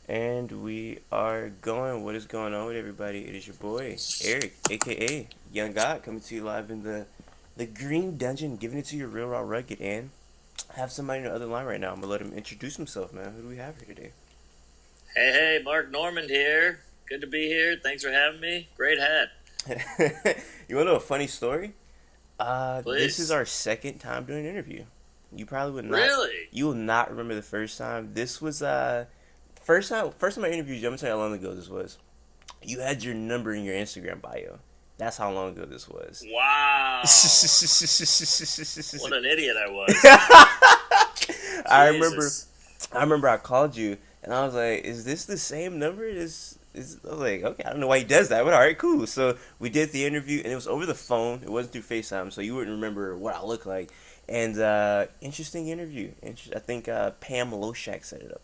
And we are going. What is going on with everybody? It is your boy Eric, aka Young God, coming to you live in the Green Dungeon, giving it to you real raw rugged. And I have somebody on the other line right now. I'm gonna let him introduce himself, man. Who do we have here Hey, Mark Normand here. Good to be here. Thanks for having me. Great hat. today? You want to know a funny story? This is Please. our second time doing an interview. You probably would not. Really? You will not remember the first time. This was first time I interviewed you. I'm gonna tell you how long ago this was. You had your number in your Instagram bio. That's how long ago this was. Wow. What an idiot I was. I remember Jesus. I remember I called you and I was like, "Is this the same number?" I was like, "Okay, I don't know why he does that, but all right, cool." So we did the interview and it was over the phone. It wasn't through FaceTime, so you wouldn't remember what I look like. And interesting interview. I think Pam Loshak set it up.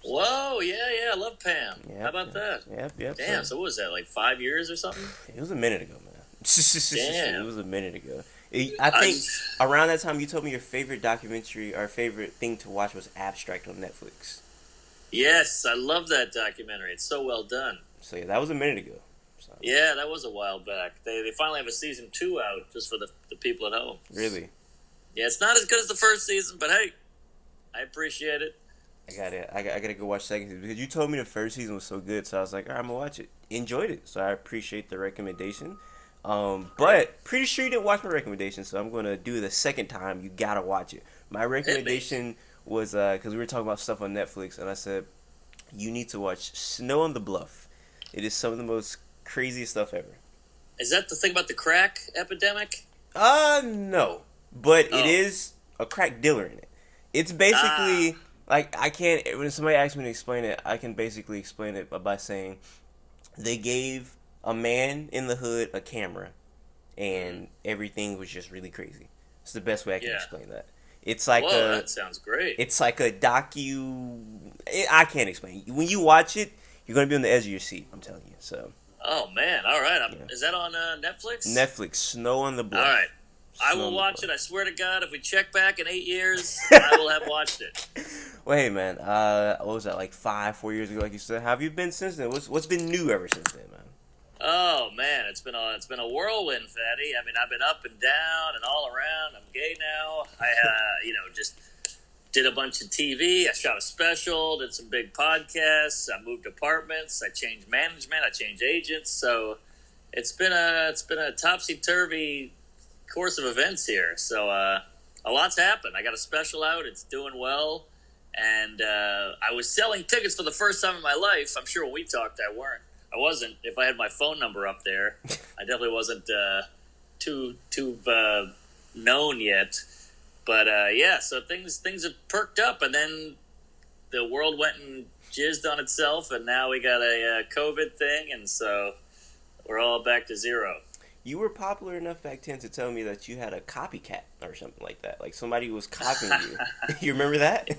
So, Whoa, yeah, I love Pam. How yep, about that? yep. Damn, so what was that, like 5 years or something? It was a minute ago, man. It Damn. was a minute ago. I I, think around that time you told me your favorite documentary or favorite thing to watch was Abstract on Netflix. yes, I love that documentary. It's so well done. So yeah, that was a minute ago. So Yeah, that was a while back. They finally have a season 2 out just for the people at home. really, Yeah, it's not as good as the first season, but hey, I appreciate it. I gotta go watch second season because you told me the first season was so good. So I was like, all right, I'm gonna watch it. Enjoyed it. So I appreciate the recommendation. Yeah, But pretty sure you didn't watch my recommendation, so I'm gonna do it the second time. You gotta watch it. My hit me. recommendation was because we were talking about stuff on Netflix, and I said you need to watch Snow on the Bluff. It is some of the most craziest stuff ever. Is that the thing about the crack epidemic? No, but it Oh, is a crack dealer in it. It's ah, basically like I can't. When somebody asks me to explain it, I can basically explain it by saying they gave a man in the hood a camera, mm, and everything was just really crazy. It's the best way I can yeah. explain that. It's like Whoa, a that sounds great. it's like a I can't explain. When you watch it, you're gonna be on the edge of your seat. I'm telling you. So Oh man, all right. yeah, Is that on Netflix? Netflix, Snow on the All right, Bluff. I Snow will on the watch Bluff. it. I swear to God, if we check back in 8 years, I will have watched it. Well, hey man, what was that like 4 years ago? Like you said, how have you been since then? What's been new ever since then, man? Oh man, it's been a whirlwind, fatty. I mean, I've been up and down and all around. I'm gay now. I just did a bunch of TV. I shot a special. Did some big podcasts. I moved apartments. I changed management. I changed agents. So it's been a topsy turvy course of events here. So a lot's happened. I got a special out. It's doing well, and I was selling tickets for the first time in my life. I'm sure when we talked, I weren't. I wasn't. If I had my phone number up there, I definitely wasn't too known yet. But yeah, so things have perked up, and then the world went and jizzed on itself, and now we got a COVID thing, and so we're all back to zero. You were popular enough back then to tell me that you had a copycat or something like that. Like somebody was copying you. You remember that?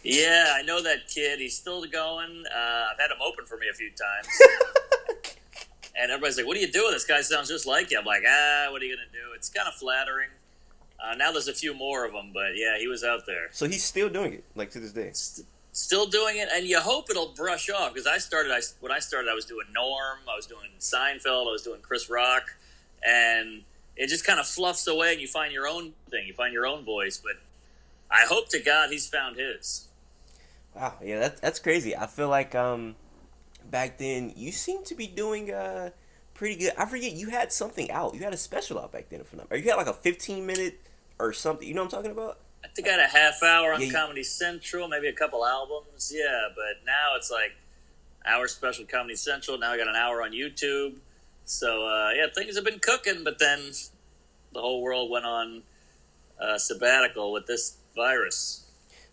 Yeah, I know that kid. He's still going. I've had him open for me a few times, and everybody's like, "What are you doing? This guy sounds just like you." I'm like, what are you gonna do? It's kind of flattering. Now there's a few more of them, but yeah, he was out there. So he's still doing it, like to this day. Still doing it, and you hope it'll brush off because when I started, I was doing Norm, I was doing Seinfeld, I was doing Chris Rock, and it just kind of fluffs away, and you find your own thing, you find your own voice. But I hope to God he's found his. Wow, yeah, that's crazy. I feel like back then you seemed to be doing pretty good. I forget you had something out. You had a special out back then, if I'm not. Or you had like a 15 minute or something. You know what I'm talking about? I think I had a half hour on Yeah, Comedy Central, maybe a couple albums, yeah. But now it's like hour special Comedy Central. Now I got an hour on YouTube. So yeah, things have been cooking, but then the whole world went on sabbatical with this virus.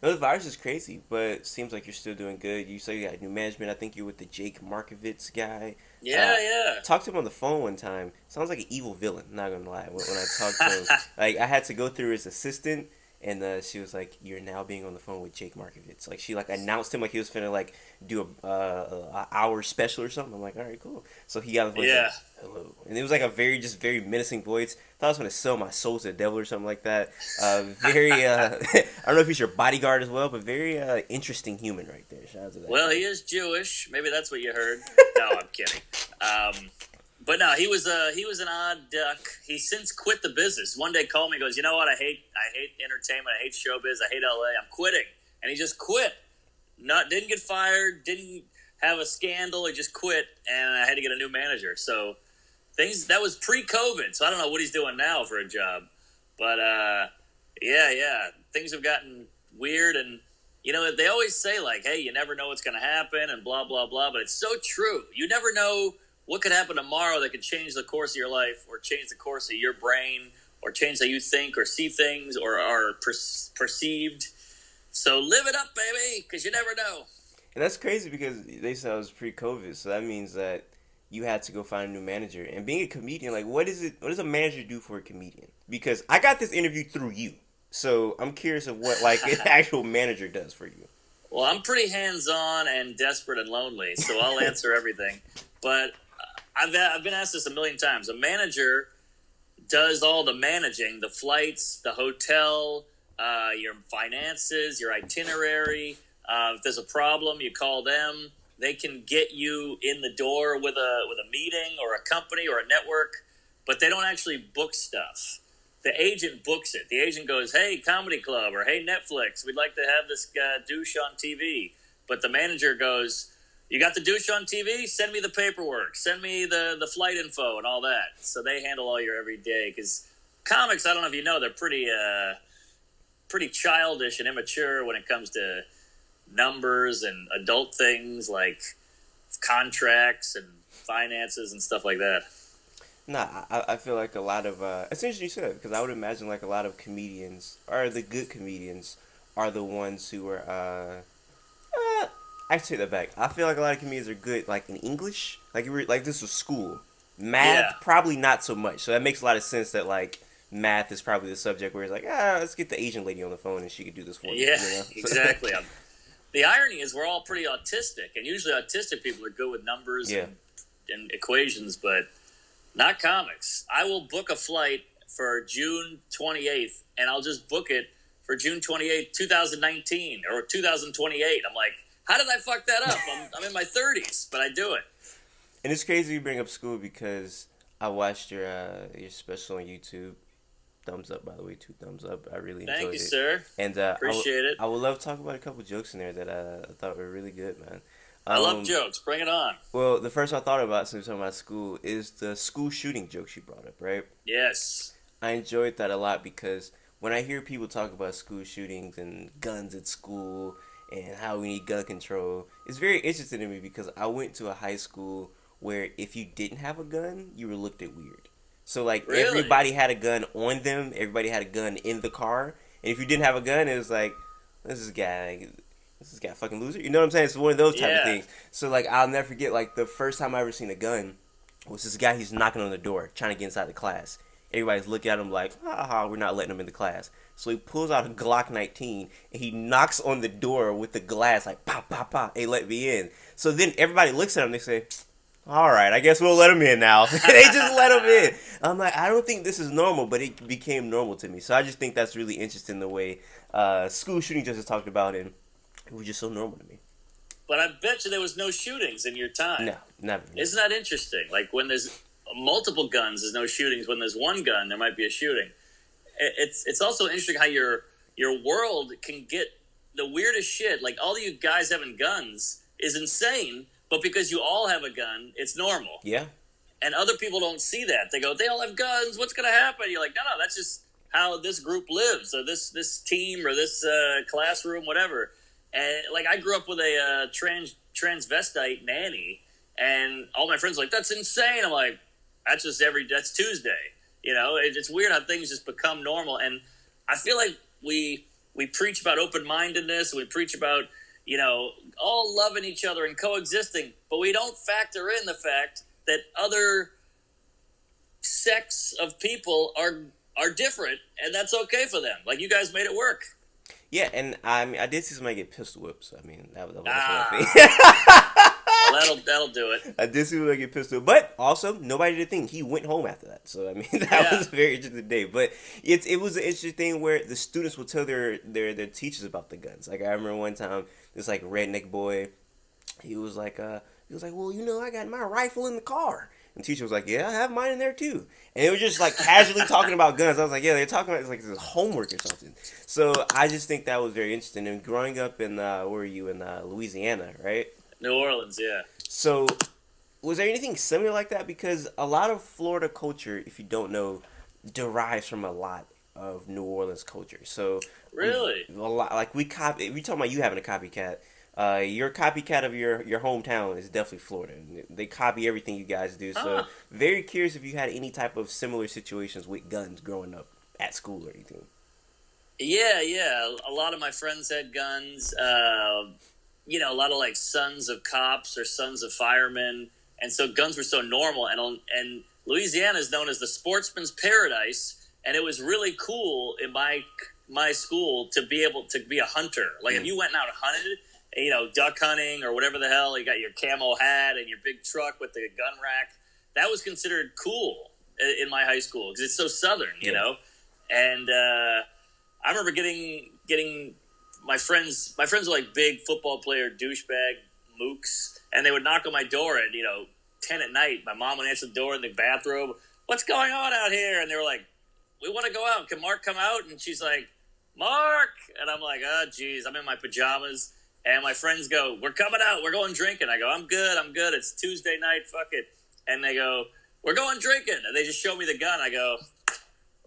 no, the virus is crazy, but it seems like you're still doing good. You say you got new management. I think you're with the Jake Markovitz guy. Uh, Yeah, talked to him on the phone one time. Sounds like an evil villain. Not gonna lie. When I talked to him, like I had to go through his assistant, and she was like, "You're now being on the phone with Jake Markovitz." Like she like announced him like he was finna like do a hour special or something. I'm like, all right, cool. So he got on the phone, he's like, Yeah, "Hello," and it was like a very just very menacing voice. Thought I was gonna sell my soul to the devil or something like that. Very I don't know if he's your bodyguard as well, but very interesting human right there. Shout out to that well, guy. he is Jewish. Maybe that's what you heard. No, I'm kidding. But no, he was an odd duck. He's since quit the business. One day called me, goes, you know what? I hate entertainment. I hate showbiz. I hate LA. I'm quitting, and he just quit. Not didn't get fired. Didn't have a scandal. He just quit, and I had to get a new manager. So things that was pre-COVID. So I don't know what he's doing now for a job, but yeah, things have gotten weird, and they always say like, hey, you never know what's going to happen, and blah blah blah. But it's so true. You never know what could happen tomorrow that could change the course of your life, or change the course of your brain, or change how you think or see things, or are perceived. So live it up, baby, because you never know. And that's crazy because they said it was pre-COVID, so that means that you had to go find a new manager. And being a comedian, like, what is it? What does a manager do for a comedian? Because I got this interview through you, so I'm curious of what like an actual manager does for you. Well, I'm pretty hands-on and desperate and lonely, so I'll answer everything. But I've been asked this a million times. A manager does all the managing, the flights, the hotel, your finances, your itinerary. If there's a problem, you call them. They can get you in the door with a meeting or a company or a network, but they don't actually book stuff. The agent books it. The agent goes, hey, comedy club, or hey, Netflix, we'd like to have this douche on TV. But the manager goes, you got the douche on TV? Send me the paperwork. Send me the flight info and all that. So they handle all your everyday. Because comics, I don't know if you know, they're pretty childish and immature when it comes to numbers and adult things like contracts and finances and stuff like that. Nah, I feel like a lot of essentially you said because I would imagine like a lot of comedians or the good comedians are the ones who are I take that back. I feel like a lot of comedians are good like in English, like you were like this was school. Yeah, Math probably not so much. So that makes a lot of sense that like math is probably the subject where it's like let's get the Asian lady on the phone and she could do this for me. yeah, You know? exactly. The irony is we're all pretty autistic, and usually autistic people are good with numbers Yeah. and equations, but not comics. I will book a flight for June 28th, and I'll just book it for June 28th, 2019, or 2028. I'm like, how did I fuck that up? I'm in my 30s, but I do it. And it's crazy you bring up school because I watched your special on YouTube. Thumbs up, by the way, 2 thumbs up. I really Thank enjoyed you, it, sir. and Appreciate it. I would love to talk about a couple jokes in there that I thought were really good, man. I love Um, jokes. Bring it on. well, the first I thought about since we were talking about school is the school shooting jokes you brought up, right? Yes. I enjoyed that a lot because when I hear people talk about school shootings and guns at school and how we need gun control, it's very interesting to me because I went to a high school where if you didn't have a gun, you were looked at weird. So like Really? everybody had a gun on them, everybody had a gun in the car, and if you didn't have a gun, it was like this guy fucking loser. You know what I'm saying? It's one of those type of Yeah. things. So like I'll never forget like the first time I ever seen a gun was this guy. He's knocking on the door trying to get inside the class. Everybody's looking at him like, ha ha, we're not letting him in the class. So he pulls out a Glock 19 and he knocks on the door with the glass like, pop, pop, pop, hey, let me in. So then everybody looks at him. They say, all right, I guess we'll let him in now. They just let him in. I'm like, I don't think this is normal, but it became normal to me. So I just think that's really interesting the way school shooting just talked about, and it was just so normal to me. But I bet you there was no shootings in your time. No, never. Isn't that interesting? Like when there's multiple guns, there's no shootings. When there's one gun, there might be a shooting. It's also interesting how your world can get the weirdest shit. Like all you guys having guns is insane, but because you all have a gun, it's normal. Yeah, And other people don't see that. They go, they all have guns. What's going to happen? You're like, no, that's just how this group lives, or this team, or this classroom, whatever. And like, I grew up with a transvestite nanny, and all my friends were like, that's insane. I'm like, that's Tuesday. It's weird how things just become normal. And I feel like we preach about open-mindedness, we preach about, all loving each other and coexisting, but we don't factor in the fact that other sects of people are are different, and that's okay for them. Like, you guys made it work. Yeah, and I mean, I did see somebody get pistol whipped. So I mean, that's one thing. Well, that'll do it. I did see somebody get pistol, whipped. But also nobody did think he went home after that. So I mean, that Yeah. was a very interesting day. But it was an interesting thing where the students will tell their teachers about the guns. Like I remember one time, this like redneck boy, he was like, well, you know, I got my rifle in the car. And the teacher was like, yeah, I have mine in there too. And they were just like casually talking about guns. I was like, yeah, they're talking about it's like this homework or something. So I just think that was very interesting. And growing up in, where were you, in Louisiana, right? New Orleans, yeah. So was there anything similar like that? Because a lot of Florida culture, if you don't know, derives from a lot of New Orleans culture. So Really? a lot, like we copy. We talking about you having a copycat. Your copycat of your hometown is definitely Florida. They copy everything you guys do. So Huh. very curious if you had any type of similar situations with guns growing up at school or anything. Yeah, yeah. A lot of my friends had guns. A lot of like sons of cops or sons of firemen, and so guns were so normal. And Louisiana is known as the sportsman's paradise, and it was really cool in my school to be able to be a hunter. Like if you went out and hunted, duck hunting or whatever the hell, you got your camo hat and your big truck with the gun rack. That was considered cool in my high school because it's so southern, you know. And I remember getting my friends. My friends were like big football player douchebag mooks, and they would knock on my door at 10 at night. My mom would answer the door in the bathrobe. What's going on out here? And they were like, we want to go out. Can Mark come out? And she's like, Mark, and I'm like, oh geez, I'm in my pajamas. And my friends go, we're coming out. We're going drinking. I go, I'm good. It's Tuesday night. Fuck it. And they go, we're going drinking. And they just show me the gun. I go,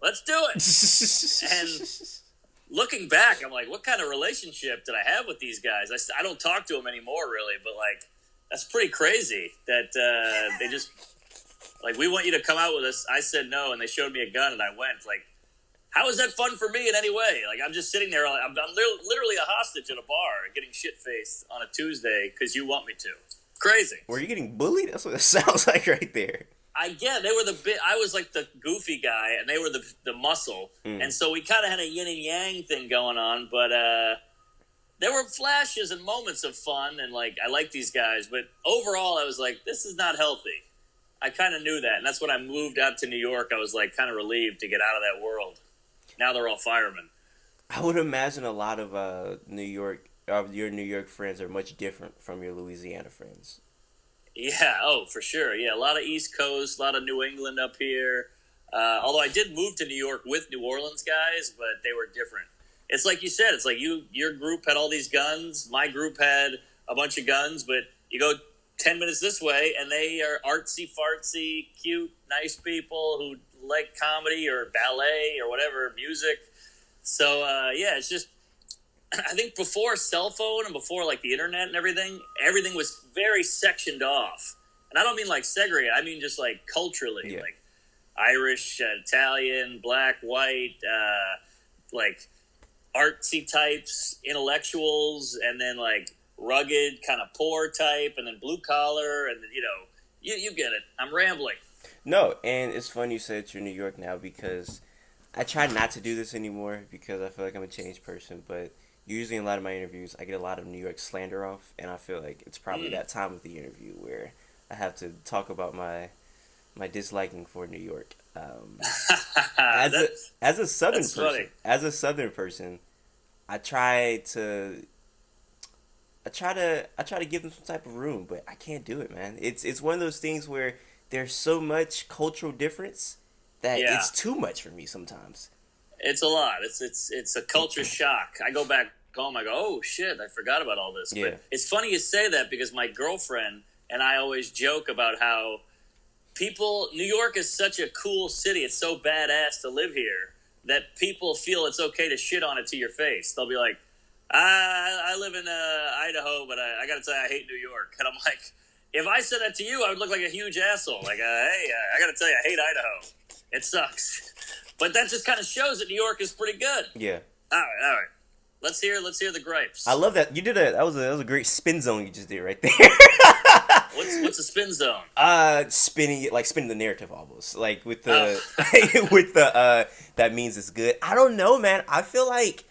let's do it. And looking back, I'm like, what kind of relationship did I have with these guys? I don't talk to them anymore, really, but like, that's pretty crazy that they just like, we want you to come out with us. I said no, and they showed me a gun, and I went. Like, how is that fun for me in any way? Like, I'm just sitting there, I'm literally a hostage at a bar, getting shit faced on a Tuesday because you want me to. Crazy. Were you getting bullied? That's what it sounds like right there. They were I was like the goofy guy, and they were the muscle, and so we kind of had a yin and yang thing going on. But there were flashes and moments of fun, and like I like these guys. But overall, I was like, this is not healthy. I kind of knew that, and that's when I moved out to New York. I was like kind of relieved to get out of that world. Now they're all firemen. I would imagine a lot of your New York friends are much different from your Louisiana friends. Yeah, oh, for sure. Yeah, a lot of East Coast, a lot of New England up here. Although I did move to New York with New Orleans guys, but they were different. It's like you said, it's like your group had all these guns. My group had a bunch of guns, but you go 10 minutes this way, and they are artsy-fartsy, cute, nice people who like comedy or ballet or whatever, music. So, it's just, I think before cell phone and before like the internet and everything was very sectioned off. And I don't mean like segregated. I mean just like culturally, like Irish, Italian, black, white, like artsy types, intellectuals, and then like rugged, kind of poor type, and then blue collar, and then, you get it. I'm rambling. No, and it's fun you said you're in New York now because I try not to do this anymore because I feel like I'm a changed person, but usually in a lot of my interviews, I get a lot of New York slander off, and I feel like it's probably that time of the interview where I have to talk about my disliking for New York. As a Southern person, funny. as a Southern person, I try to give them some type of room, but I can't do it, man. It's one of those things where there's so much cultural difference that it's too much for me sometimes. It's a lot. It's a culture shock. I go back home. I go, oh shit, I forgot about all this. Yeah. But it's funny you say that because my girlfriend and I always joke about how New York is such a cool city. It's so badass to live here that people feel it's okay to shit on it to your face. They'll be like, I live in Idaho, but I got to tell you, I hate New York. And I'm like, if I said that to you, I would look like a huge asshole. Like, hey, I got to tell you, I hate Idaho. It sucks. But that just kind of shows that New York is pretty good. Yeah. All right. Let's hear the I gripes. love that you did that was a great spin zone you just did right there. What's a spin zone? Spinning it like spinning the narrative almost like with Oh, the with the that means it's good. I don't know, man. I feel like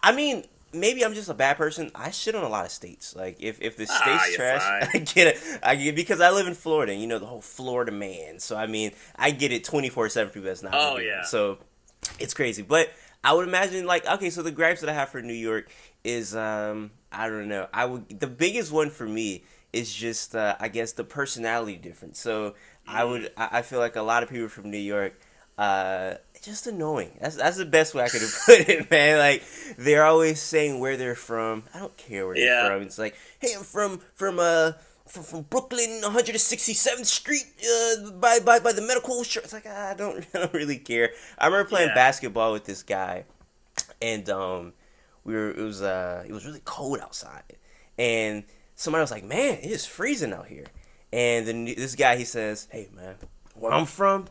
I mean maybe I'm just a bad person. I shit on a lot of states. Like if the state's you're trash, fine. I get it because I live in Florida. And you know the whole Florida man. So I mean I get it 24/7 people that's not Oh living there. yeah, So it's crazy, but I would imagine like okay, so the gripes that I have for New York is I don't know. I would the biggest one for me is just I guess the personality difference. So I feel like a lot of people from New York just annoying. That's the best way I could have put it, man. Like they're always saying where they're from. I don't care where you're yeah, from. It's like, hey, I'm from Brooklyn, 167th Street, by the medical shop. It's like I don't I don't really care. I remember playing yeah. basketball with this guy, and it was really cold outside, and somebody was like, man, it is freezing out here, and then this guy he says, hey man, where I'm from,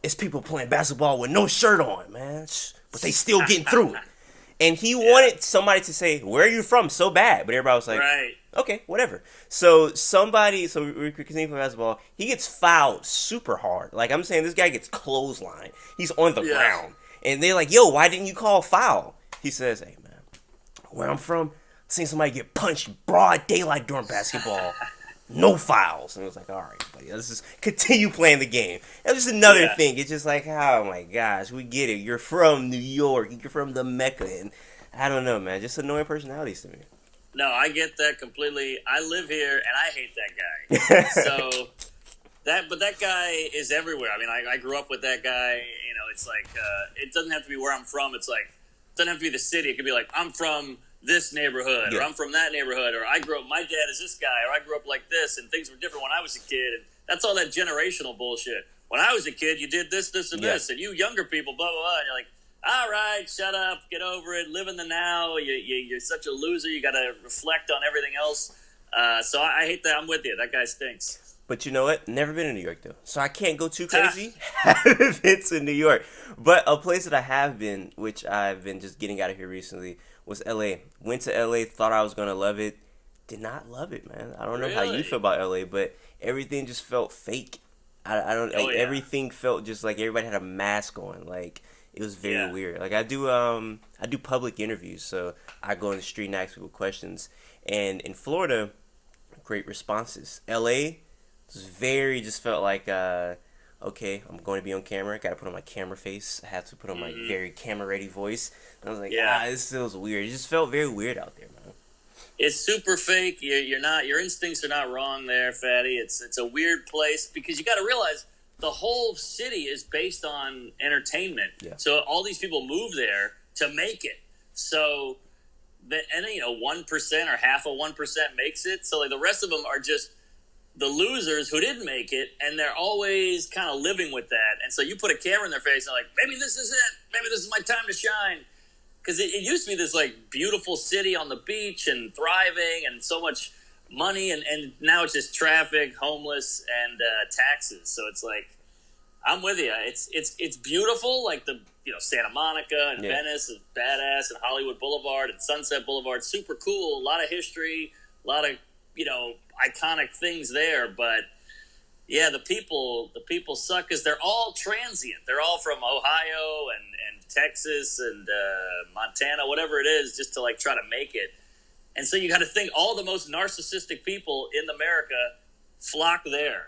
it's people playing basketball with no shirt on, man, but they still getting through it. And he Yeah, wanted somebody to say, "Where are you from?" so bad, but everybody was like, right. "Okay, whatever." So we continue playing basketball. He gets fouled super hard. Like I'm saying, this guy gets clotheslined. He's on the Yeah. ground, and they're like, "Yo, why didn't you call foul?" He says, "Hey man, where I'm from, I seen somebody get punched broad daylight during basketball." No fouls. And it was like, all right, buddy, let's just continue playing the game. It was just another Yeah. thing. It's just like, oh my gosh, we get it. You're from New York. You're from the Mecca. And I don't know, man. Just annoying personalities to me. No, I get that completely. I live here and I hate that guy. So but that guy is everywhere. I mean, I grew up with that guy. You know, it's like it doesn't have to be where I'm from. It's like it doesn't have to be the city. It could be like I'm from this neighborhood, or Yeah. I'm from that neighborhood, or I grew up. My dad is this guy, or I grew up like this, and things were different when I was a kid. And that's all that generational bullshit. When I was a kid, you did this, this, and Yeah. this, and you younger people, blah blah blah. And you're like, all right, shut up, get over it, live in the now. You're such a loser. You got to reflect on everything else. So I hate that. I'm with you. That guy stinks. But you know what? Never been to New York though, so I can't go too crazy. Haven't been to New York, but a place that I have been, which I've been just getting out of here recently, was L.A. Went to L.A. Thought I was gonna love it. Did not love it, man. I don't know how you Really? feel about L.A., but everything just felt fake. I don't Oh like yeah, everything felt just like everybody had a mask on. Like it was very yeah. weird. Like I do public interviews, so I go on the street and ask people questions. And in Florida, great responses. L.A. was very just felt like okay, I'm going to be on camera. Got to put on my camera face. I have to put on my Hmm. very camera ready voice. And I was like, Yeah. this feels weird. It just felt very weird out there, man. It's super fake. You're not. Your instincts are not wrong there, fatty. It's a weird place because you got to realize the whole city is based on entertainment. Yeah. So all these people move there to make it. So and 1% or half of 1% makes it. So like the rest of them are just the losers who didn't make it, and they're always kind of living with that. And so you put a camera in their face, and they're like, maybe this is it. Maybe this is my time to shine. Because it used to be this like beautiful city on the beach and thriving and so much money, and now it's just traffic, homeless, and taxes. So it's like I'm with you. It's beautiful, like the Santa Monica and Yeah. Venice is badass, and Hollywood Boulevard and Sunset Boulevard, super cool. A lot of history, a lot of iconic things there, but yeah, the people suck because they're all transient. They're all from Ohio and Texas and Montana, whatever it is, just to like try to make it. And so you got to think all the most narcissistic people in America flock there.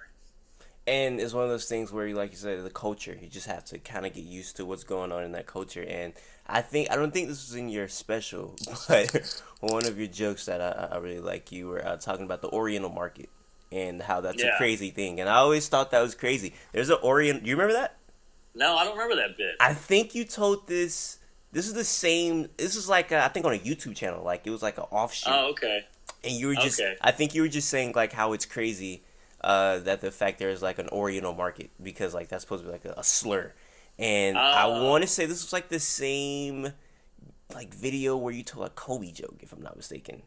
And it's one of those things where, like you said, the culture. You just have to kind of get used to what's going on in that culture. And I don't think this was in your special, but one of your jokes that I really like, you were talking about the Oriental market and how that's a Yeah. crazy thing. And I always thought that was crazy. There's an Orient. Do you remember that? No, I don't remember that bit. I think you told this. This is the same. This is like I think on a YouTube channel. Like it was like an offshoot. Oh, okay. And you were just, Okay. I think you were just saying like how it's crazy that the fact there's like an Oriental market because like that's supposed to be like a slur. And I Oh. want to say this was like the same like video where you told a Kobe joke if I'm not mistaken.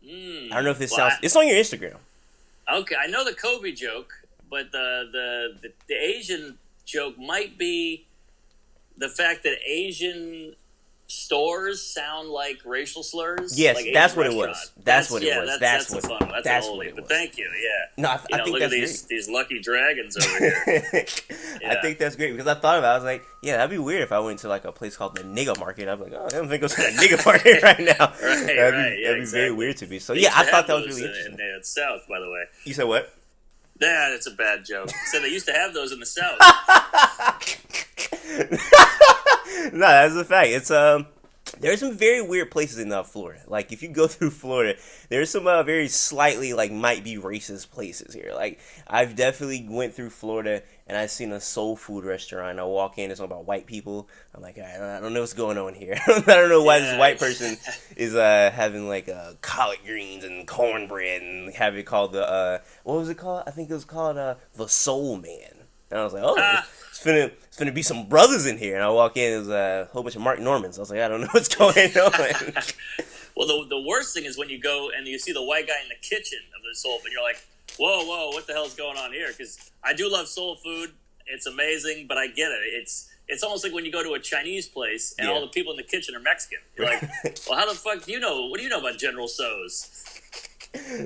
I don't know if this Well, sounds. It's on your Instagram. Okay, I know the Kobe joke, but the Asian joke might be the fact that Asian stores sound like racial slurs, Yes, like Asian that's what it restaurant. was. That's what it Yeah, was. that's a what fun one. That's an that's what oldie. it But was. thank you. Yeah, No, I think look at that's great. these lucky dragons over here. I Yeah. think that's great because I thought about it. I was like, yeah, that'd be weird if I went to like a place called the nigga market. I'd be like, oh, I don't think it's the nigga market right now. Right, That'd yeah, be very exactly. weird to me. So They yeah, used I to thought have that was those really interesting. in the South, by the way. You said what? Nah, that's a bad joke. So they used to have those in the South. No, that's a fact. It's there's some very weird places in Florida. Like if you go through Florida, there's some very slightly like might be racist places here. Like I've definitely went through Florida and I've seen a soul food restaurant. I walk in, it's all about white people. I'm like, I don't know what's going on here. I don't know why this Yeah. white person is having like collard greens and cornbread and have it called the what was it called? I think it was called the Soul Man. And I was like, oh, Ah. it's finna be some brothers in here. And I walk in, there's a whole bunch of Mark Normans. I was like, I don't know what's going on. Well, the worst thing is when you go and you see the white guy in the kitchen of the soul food, and you're like, whoa, what the hell's going on here? Because I do love soul food. It's amazing, but I get it. It's almost like when you go to a Chinese place and Yeah. all the people in the kitchen are Mexican. You're like, well, how the fuck do you know? What do you know about General So's?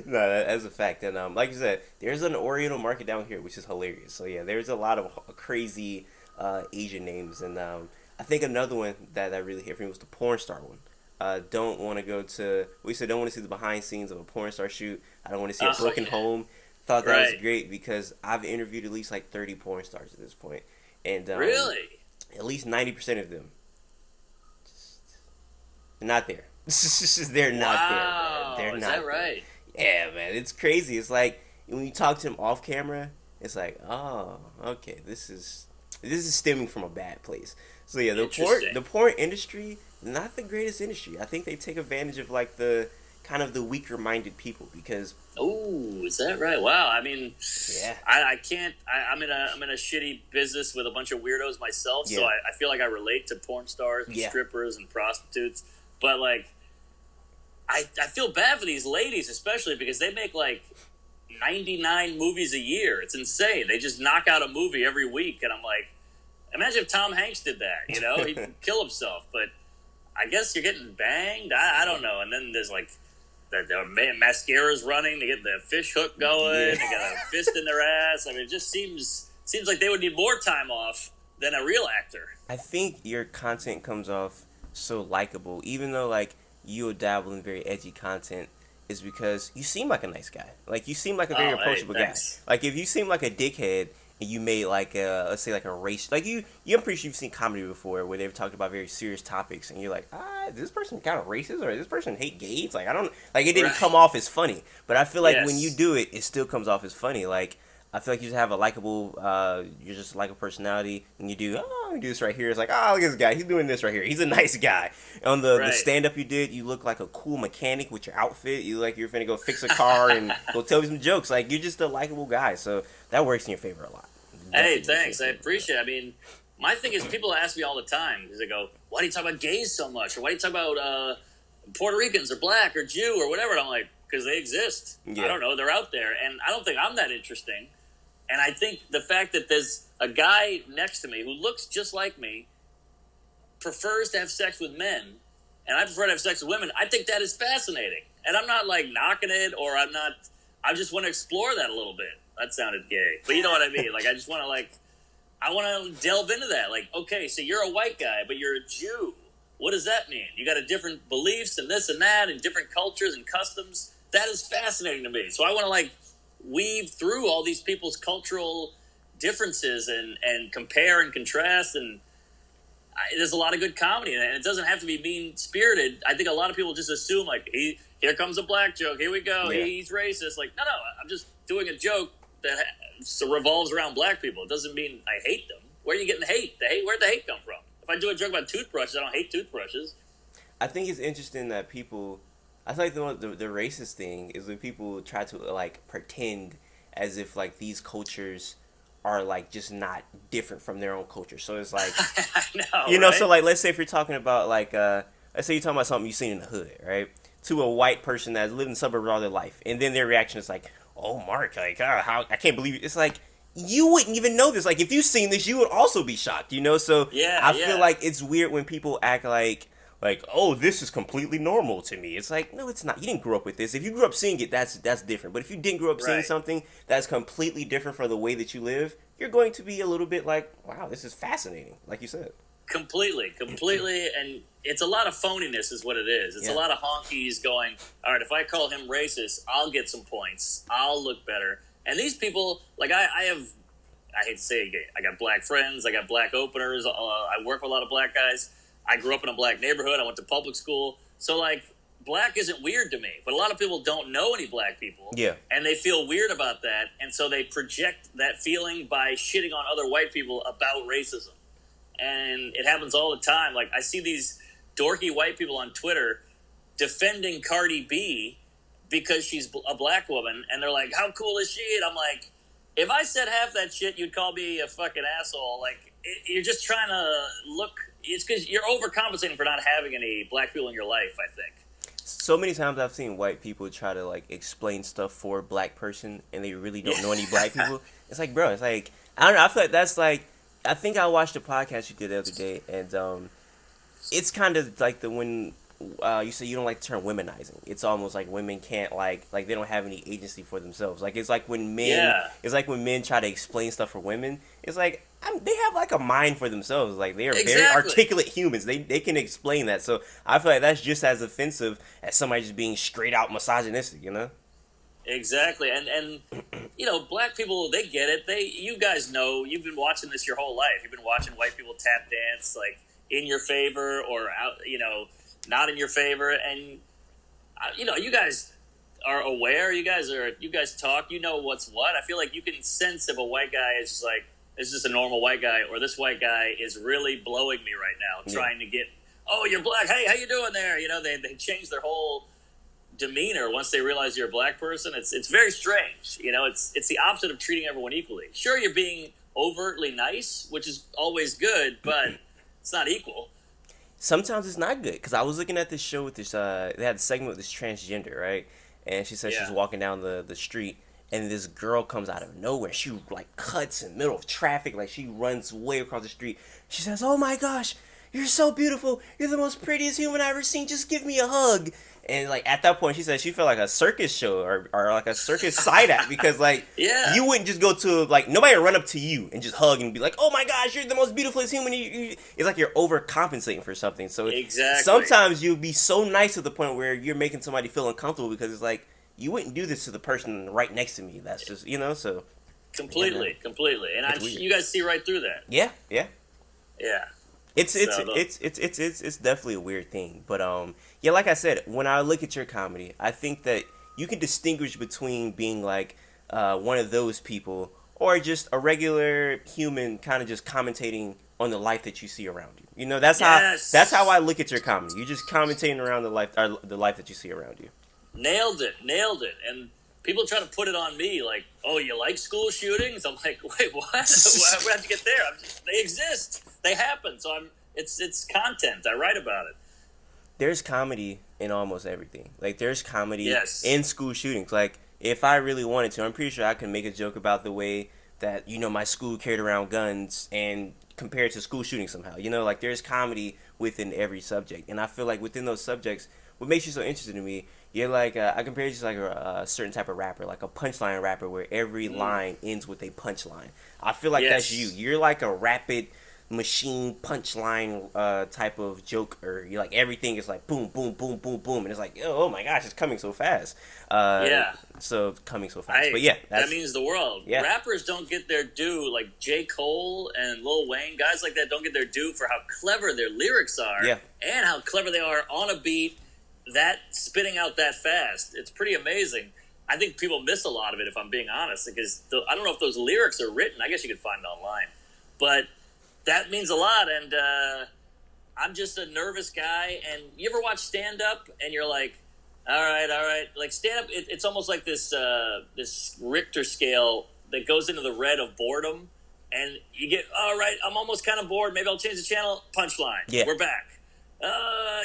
No, that's a fact. And like you said, there's an Oriental market down here, which is hilarious. So yeah, there's a lot of crazy Asian names, and I think another one that really hit for me was the porn star one. Don't want to go to. We said don't want to see the behind scenes of a porn star shoot. I don't want to see a Oh, broken yeah. home. Thought that was Right. great because I've interviewed at least like 30 porn stars at this point, and Really? at least 90% of them, they're not there. They're not there. Wow, Man. They're is not that there. right? Yeah, man, it's crazy. It's like when you talk to him off camera, it's like, oh, okay, this is stemming from a bad place. So yeah, Interesting. the porn industry, not the greatest industry. I think they take advantage of like the kind of the weaker minded people because Oh, is that right? Wow. I mean, yeah, I can't. I'm in a shitty business with a bunch of weirdos myself, so Yeah. I feel like I relate to porn stars and Yeah. strippers and prostitutes. But like, I feel bad for these ladies, especially because they make like 99 movies a year. It's insane. They just knock out a movie every week, and I'm like, imagine if Tom Hanks did that. You know, he'd kill himself. But I guess you're getting banged. I don't know. And then there's like. The mascara's running. They get the fish hook going. Yeah. They got a fist in their ass. I mean, it just seems like they would need more time off than a real actor. I think your content comes off so likable, even though like you dabble in very edgy content, is because you seem like a nice guy. Like you seem like a very Oh, hey, approachable guy. thanks. Like if you seem like a dickhead and you made like a let's say like a race like I'm pretty sure you've seen comedy before where they've talked about very serious topics and you're like, this person kind of racist or this person hate gays? Like I don't like it didn't Right. come off as funny. But I feel like when Yes. you do it, it still comes off as funny. Like I feel like you just have a likable, you're just like a personality, and you do this right here. It's like, oh, look at this guy. He's doing this right here. He's a nice guy. On the Right. stand up you did, you look like a cool mechanic with your outfit. You look like you're finna go fix a car and go tell me some jokes. Like you're just a likable guy, so that works in your favor a lot. Hey, Definitely thanks. I works in your favor. appreciate it. I mean, my thing is people ask me all the time because they go, why do you talk about gays so much? Or why do you talk about Puerto Ricans or black or Jew or whatever? And I'm like, because they exist. Yeah. I don't know. They're out there. And I don't think I'm that interesting. And I think the fact that there's a guy next to me who looks just like me, prefers to have sex with men, and I prefer to have sex with women, I think that is fascinating. And I'm not like knocking it, or I just want to explore that a little bit. That sounded gay. But you know what I mean? Like, I just want to I want to delve into that. Like, okay, so you're a white guy, but you're a Jew. What does that mean? You got a different beliefs and this and that and different cultures and customs. That is fascinating to me. So I want to weave through all these people's cultural differences and compare and contrast. And there's a lot of good comedy in it. And it doesn't have to be mean-spirited. I think a lot of people just assume, here comes a black joke. Here we go. Yeah. He's racist. Like, no, I'm just doing a joke that revolves around black people. It doesn't mean I hate them. Where are you getting the hate? Where'd the hate come from? If I do a joke about toothbrushes, I don't hate toothbrushes. I think it's interesting that people. I feel like the racist thing is when people try to pretend as if these cultures are just not different from their own culture. So it's like I know, you know, right? so let's say if you're talking about let's say you're talking about something you've seen in the hood, right? To a white person that's lived in the suburbs all their life, and then their reaction is like, "Oh, Mark, how I can't believe it." It's like you wouldn't even know this. Like if you've seen this, you would also be shocked, you know. So Yeah, I yeah. feel like it's weird when people act like, like, oh, this is completely normal to me. It's like, no, it's not. You didn't grow up with this. If you grew up seeing it, that's different. But if you didn't grow up seeing Right. something that's completely different from the way that you live, you're going to be a little bit like, wow, this is fascinating, like you said. Completely, and it's a lot of phoniness, is what it is. It's a Yeah. lot of honkies going, all right, if I call him racist, I'll get some points. I'll look better. And these people, like I hate to say it, I got black friends, I got black openers, I work with a lot of black guys. I grew up in a black neighborhood. I went to public school, so like black isn't weird to me. But a lot of people don't know any black people, Yeah. and they feel weird about that, and so they project that feeling by shitting on other white people about racism. And it happens all the time. Like, I see these dorky white people on Twitter defending Cardi B because she's a black woman, and they're like, how cool is she? And I'm like, if I said half that shit, you'd call me a fucking asshole. Like, you're just trying to look. It's because you're overcompensating for not having any black people in your life, I think. So many times I've seen white people try to like explain stuff for a black person, and they really don't know any black people. It's like, bro, it's like, I don't know. I feel like that's like, I think I watched a podcast you did the other day, and it's kind of like the when you say you don't like the term womenizing. It's almost like women can't like they don't have any agency for themselves. Like it's like when men, Yeah. it's like when men try to explain stuff for women. It's like they have like a mind for themselves. Like they are very Exactly. articulate humans. They can explain that. So I feel like that's just as offensive as somebody just being straight out misogynistic. You know? Exactly, and you know, black people, they get it. You guys know, you've been watching this your whole life. You've been watching white people tap dance, like in your favor or out, you know, not in your favor, and you know, you guys are aware. You guys talk. You know what's what. I feel like you can sense if a white guy is just like, this is a normal white guy, or this white guy is really blowing me right now, trying to get, oh, you're black. Hey, how you doing there? You know, they change their whole demeanor once they realize you're a black person. It's very strange. You know, it's the opposite of treating everyone equally. Sure, you're being overtly nice, which is always good, but it's not equal. Sometimes it's not good because I was looking at this show with this. They had a segment with this transgender, right? And she said she's Yeah. walking down the street, and this girl comes out of nowhere. She like cuts in the middle of traffic, like she runs way across the street. She says, "Oh my gosh, you're so beautiful. You're the most prettiest human I've ever seen. Just give me a hug." And like at that point, she said she felt like a circus show or like a circus side act because like Yeah. you wouldn't just go to like nobody would run up to you and just hug and be like, "Oh my gosh, you're the most beautifulest human." It's like you're overcompensating for something. So Exactly. sometimes you'll be so nice to the point where you're making somebody feel uncomfortable because it's like you wouldn't do this to the person right next to me. That's just so Completely. And It's weird. you guys see right through that. yeah. Yeah. It's So the- it's definitely a weird thing, but yeah, like I said, when I look at your comedy, I think that you can distinguish between being like one of those people or just a regular human, kind of just commentating on the life that you see around you. You know, Yes. that's how I look at your comedy. You're just commentating around the life that you see around you. Nailed it. And people try to put it on me, like, oh, you like school shootings? I'm like, wait, what? Where'd you get there? They exist. They happen. So it's content. I write about it. There's comedy in almost everything. Like there's comedy Yes. in school shootings. Like if I really wanted to, I'm pretty sure I can make a joke about the way that my school carried around guns and compare it to school shootings somehow. Like there's comedy within every subject, and I feel like within those subjects, what makes you so interested in me, you're like I compare you to like a certain type of rapper, like a punchline rapper, where every line ends with a punchline. I feel like that's you. Yes. You're like a rapid machine punchline type of joke, or you like everything is like boom boom boom boom boom, and it's like oh my gosh, it's coming so fast. Yeah. So coming so fast, but yeah, that means the world. Yeah. Rappers don't get their due, like J. Cole and Lil Wayne, guys like that don't get their due for how clever their lyrics are, Yeah. and how clever they are on a beat, that spitting out that fast. It's pretty amazing. I think people miss a lot of it, if I'm being honest, because I don't know if those lyrics are written. I guess you could find it online, but that means a lot. And I'm just a nervous guy. And you ever watch stand up and you're like, all right. Like stand up, it's almost like this Richter scale that goes into the red of boredom. And you get, all right, I'm almost kind of bored. Maybe I'll change the channel. Punchline. Yeah. We're back.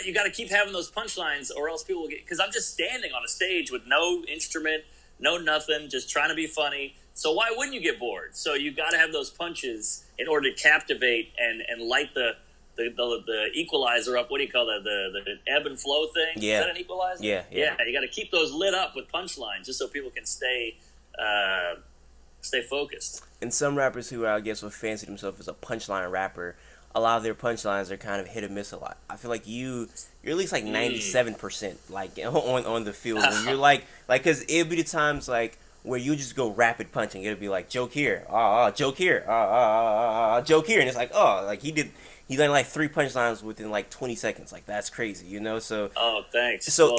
You got to keep having those punchlines, or else people will get. Because I'm just standing on a stage with no instrument, no nothing, just trying to be funny. So why wouldn't you get bored? So you got to have those punches in order to captivate and light the the equalizer up. What do you call that? The ebb and flow thing. Yeah. Is that an equalizer? Yeah. You got to keep those lit up with punchlines just so people can stay focused. And some rappers who I guess would fancy themselves as a punchline rapper, a lot of their punchlines are kind of hit or miss a lot. I feel like you're at least like 97% like on the field when you're like because it'll be the times like where you just go rapid punching. It'll be like joke here, joke here, joke here, and it's like like he done like 3 punchlines within like 20 seconds. Like that's crazy, you know. So thanks. So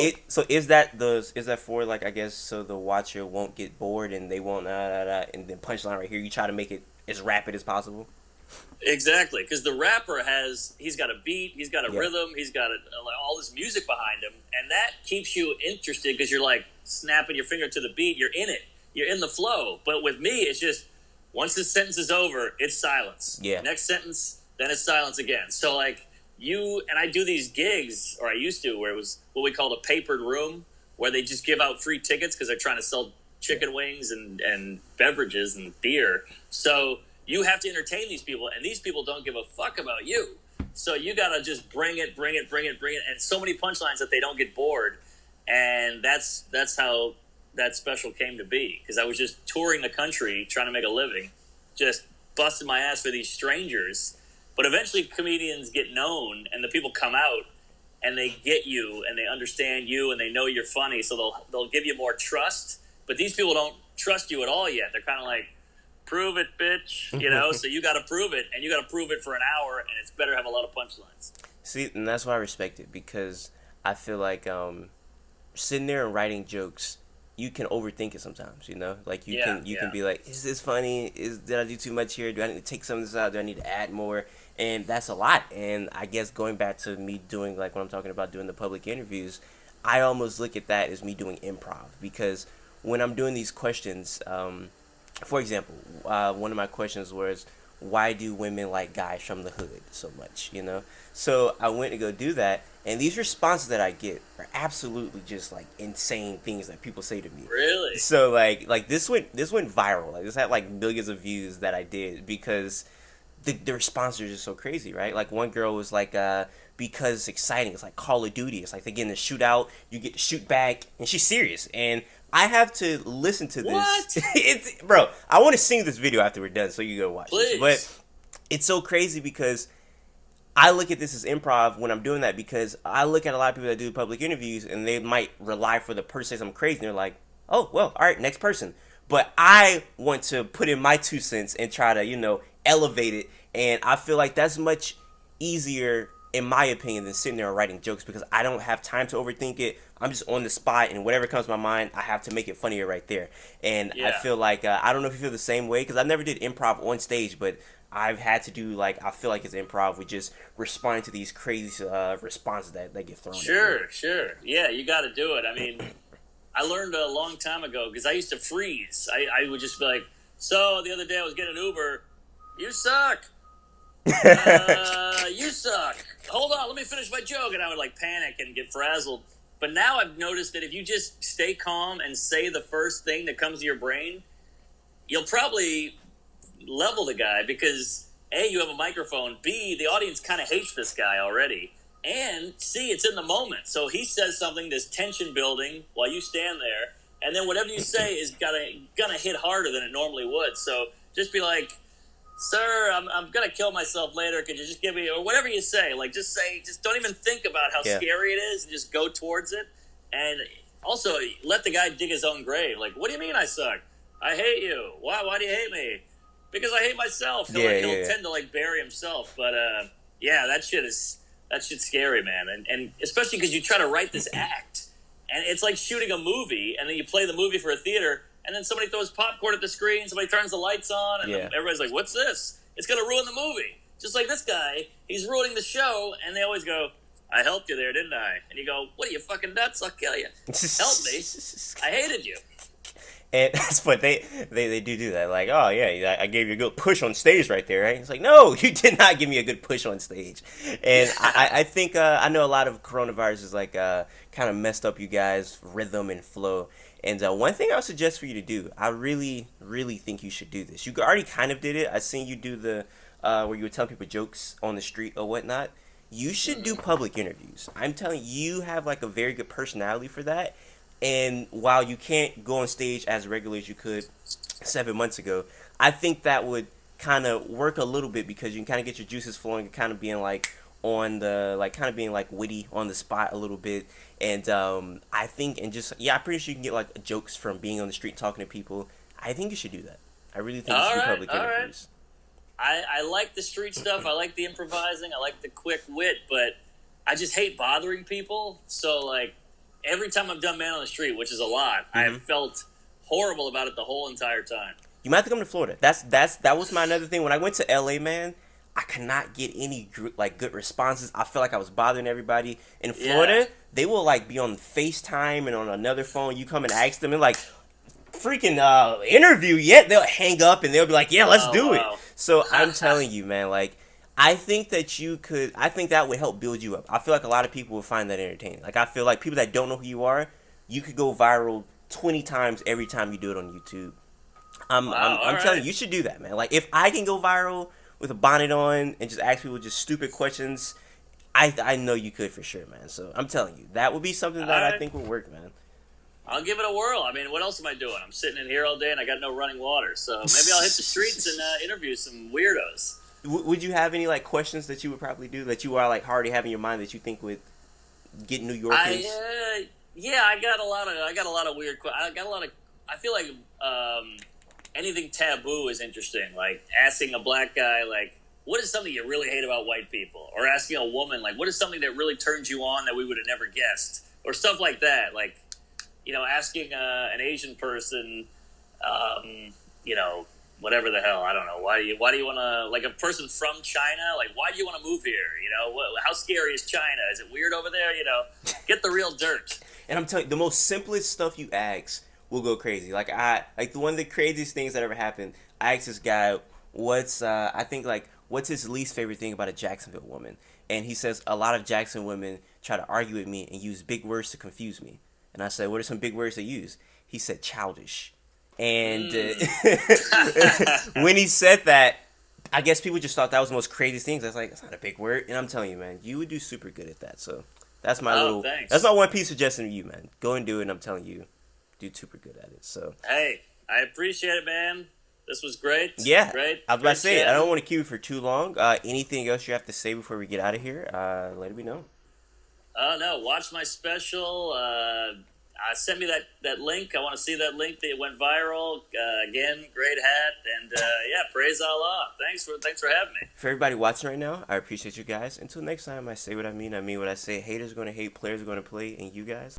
is that for like I guess so the watcher won't get bored and they won't and then punchline right here. You try to make it as rapid as possible. Exactly, because the rapper he's got a beat, he's got a rhythm, he's got all this music behind him, and that keeps you interested because you're like snapping your finger to the beat, you're in it, you're in the flow. But with me, it's just once the sentence is over, it's silence. Yeah. Next sentence, then it's silence again. So like I do these gigs, or I used to, where it was what we called a papered room, where they just give out free tickets because they're trying to sell chicken wings and beverages and beer. So you have to entertain these people, and these people don't give a fuck about you. So you gotta just bring it, and so many punchlines that they don't get bored. And that's how that special came to be, because I was just touring the country trying to make a living, just busting my ass for these strangers. But eventually comedians get known, and the people come out, and they get you, and they understand you, and they know you're funny, so they'll give you more trust. But these people don't trust you at all yet. They're kind of like, prove it, bitch, you know? So you got to prove it, and you got to prove it for an hour, and it's better to have a lot of punchlines. See, and that's why I respect it, because I feel like sitting there and writing jokes, you can overthink it sometimes, you know? Like you can be like, is this funny? Did I do too much here? Do I need to take some of this out? Do I need to add more? And that's a lot. And I guess going back to me doing, like, when I'm talking about doing the public interviews, I almost look at that as me doing improv, because when I'm doing these questions, for example, one of my questions was, why do women like guys from the hood so much, you know? So I went to go do that, and these responses that I get are absolutely just like insane things that people say to me. Really? So like this went viral. Like this had like millions of views that I did because the responses are just so crazy, right? Like one girl was like, because it's exciting. It's like Call of Duty. It's like they get in a shootout, you get to shoot back, and she's serious. And I have to listen to this. What? Bro, I want to sing this video after we're done so you go watch Please. this. But it's so crazy because I look at this as improv when I'm doing that, because I look at a lot of people that do public interviews and they might rely for the person to say something crazy and they're like, oh, well, all right, next person. But I want to put in my 2 cents and try to, you know, elevate it. And I feel like that's much easier, in my opinion, than sitting there and writing jokes, because I don't have time to overthink it. I'm just on the spot, and whatever comes to my mind, I have to make it funnier right there. And I feel like, I don't know if you feel the same way, because I never did improv on stage, but I've had to do, like, I feel like it's improv with just responding to these crazy responses that get thrown at me. Sure. Yeah, you got to do it. I mean, I learned a long time ago, because I used to freeze. I would just be like, so the other day I was getting an Uber. You suck. You suck. Hold on, let me finish my joke. And I would like panic and get frazzled. But now I've noticed that if you just stay calm and say the first thing that comes to your brain, you'll probably level the guy, because A, you have a microphone, B, the audience kind of hates this guy already, and C, it's in the moment. So he says something, there's tension building while you stand there, and then whatever you say is gonna hit harder than it normally would. So just be like, sir, I'm gonna kill myself later. Could you just give me, or whatever you say, like just don't even think about how scary it is, and just go towards it. And also let the guy dig his own grave. Like, what do you mean I suck? I hate you. Why do you hate me? Because I hate myself. He'll tend to like bury himself. But that shit's scary, man. And especially because you try to write this act, and it's like shooting a movie, and then you play the movie for a theater. And then somebody throws popcorn at the screen, somebody turns the lights on, and then everybody's like, what's this? It's going to ruin the movie. Just like this guy, he's ruining the show, and they always go, I helped you there, didn't I? And you go, what are you, fucking nuts? I'll kill you. Help me. I hated you. And that's what they do that. Like, oh, yeah, I gave you a good push on stage right there, right? It's like, no, you did not give me a good push on stage. And I think, I know a lot of coronavirus is like kind of messed up you guys' rhythm and flow. And one thing I would suggest for you to do, I really, really think you should do this. You already kind of did it. I seen you do the where you would tell people jokes on the street or whatnot. You should do public interviews. I'm telling you, you have like a very good personality for that. And while you can't go on stage as regularly as you could 7 months ago, I think that would kind of work a little bit because you can kind of get your juices flowing and kind of being like on the like kind of being like witty on the spot a little bit. And I think and just yeah, I'm pretty sure you can get like jokes from being on the street talking to people. I think you should do that. I really think you should do public interviews. I like the street stuff. I like the improvising. I like the quick wit, but I just hate bothering people. So, like, every time I've done Man on the Street, which is a lot, I have felt horrible about it the whole entire time. You might have to come to Florida. That was my another thing. When I went to LA, man, I could not get any like good responses. I felt like I was bothering everybody. In Florida, they will like be on FaceTime and on another phone. You come and ask them and like freaking interview yet. They'll hang up and they'll be like, yeah, let's do it. So I'm telling you, man, like I think that I think that would help build you up. I feel like a lot of people would find that entertaining. Like I feel like people that don't know who you are, you could go viral 20 times every time you do it on YouTube. I'm telling you, you should do that, man. Like if I can go viral with a bonnet on and just ask people just stupid questions, I know you could for sure, man. So I'm telling you, that would be something that I think would work, man. I'll give it a whirl. I mean, what else am I doing? I'm sitting in here all day and I got no running water. So maybe I'll hit the streets and interview some weirdos. Would you have any like questions that you would probably do that you are like already have in your mind that you think would get New Yorkers? I got a lot of weird. I feel like anything taboo is interesting. Like asking a black guy, like, what is something you really hate about white people? Or asking a woman, like, what is something that really turns you on that we would have never guessed? Or stuff like that. Like, asking an Asian person, whatever the hell, I don't know. Why do you want to, like a person from China, like, why do you want to move here? How scary is China? Is it weird over there? Get the real dirt. And I'm telling you, the most simplest stuff you ask will go crazy. Like one of the craziest things that ever happened, I asked this guy, what's his least favorite thing about a Jacksonville woman? And he says, a lot of Jackson women try to argue with me and use big words to confuse me. And I said, what are some big words they use? He said, childish. And when he said that, I guess people just thought that was the most craziest thing. I was like, that's not a big word. And I'm telling you, man, you would do super good at that. So that's my that's my one piece suggestion to you, man. Go and do it. And I'm telling you, do super good at it. So hey, I appreciate it, man. This was great. Yeah, great. I was about to say, I don't want to keep you for too long. Anything else you have to say before we get out of here? Let me know. No, watch my special. Send me that link. I want to see that link that went viral. Again, great hat, and praise Allah. Thanks for having me. For everybody watching right now, I appreciate you guys. Until next time, I say what I mean what I say. Haters are going to hate, players are going to play, and you guys.